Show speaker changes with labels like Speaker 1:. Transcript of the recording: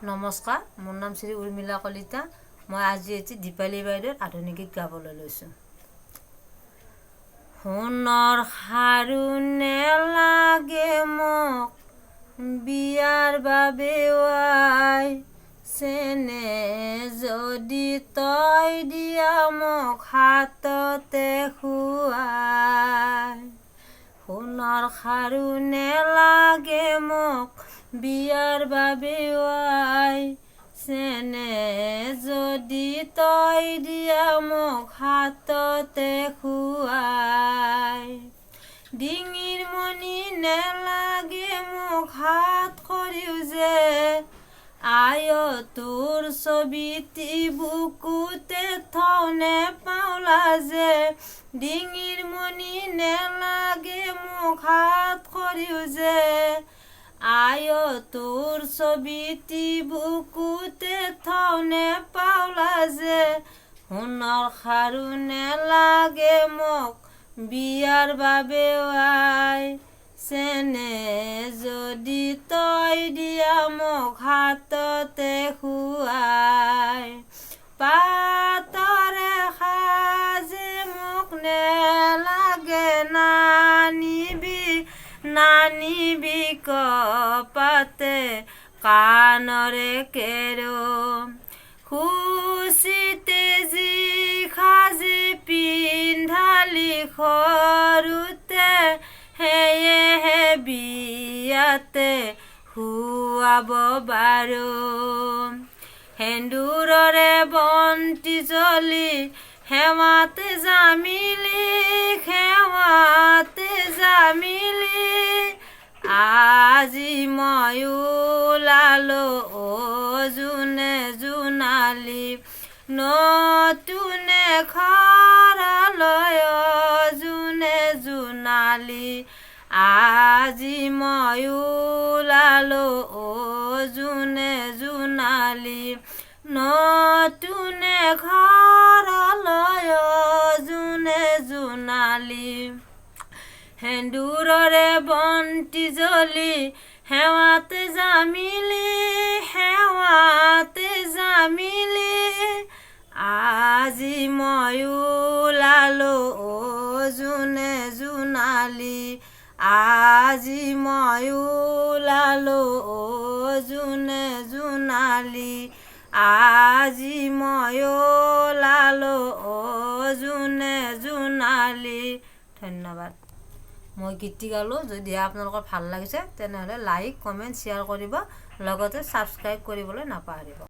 Speaker 1: নমস্কাৰ, মোৰ নাম শ্ৰী উৰ্মিলা কলিতা। মই আজি এটি দীপালী বাইদেউৰ আধুনিক গীত গাবলৈ লৈছোঁ। সোণৰ খাৰু নেলাগে মোক বিয়াৰ বাবে আই, চেনে যদি তই দিয়া মোক হাততে খুৱাই। সোণৰ খাৰু নেলাগে মোক বিয়াৰ বাবে আই, চেনে যদি তই দিয়া মোক হাততে খুৱাই। ডিঙিৰ মণি নেলাগে মোক হাত খৰিও যে, আই তোৰ ছবিটি বুকুতে থওঁ নেপাওলা যে। ডিঙিৰ মণি নেলাগে মোক হাত খৰিও যে, আই তোৰ ছবিটি বুকুতে থওঁ নেপাওলা যে। সোণৰ খাৰু নেলাগে মোক বিয়াৰ বাবে আই, চেনে যদি তই দিয়া মোক হাততে খুৱাই। পাতৰে সাজে মোক নেলাগে নানিবি কপাতে কাণৰে কেৰো। খুচিতে যি সাজে পিন্ধালি সৰুতে, সেয়েহে বিয়াতে খুৱাব বাৰু। সেন্দুৰৰে বন্তি জ্বলি সেৱাতে জামিলি, আজি মই ওলালো জোনে জোনালী। নতুনে খৰালৈ জোনে জোনালী, আজি মই ওলালো জোনে জোনালী। নতুনে খৰালৈ জোনে জোনালী, সেন্দুৰৰে বন্তি জ্বলি সেৱাতে জামিলি, আজি মই ওলালো জোনে জোনালী। আজি মই ওলালো জোনে জোনালী, আজি মই ওলালো জোনে জোনালী। ধন্যবাদ। মই গীতটি গালোঁ। যদি আপোনালোকৰ ভাল লাগিছে তেনেহ'লে লাইক, কমেণ্ট, শ্বেয়াৰ কৰিব, লগতে ছাবস্ক্ৰাইব কৰিবলৈ নাপাহৰিব।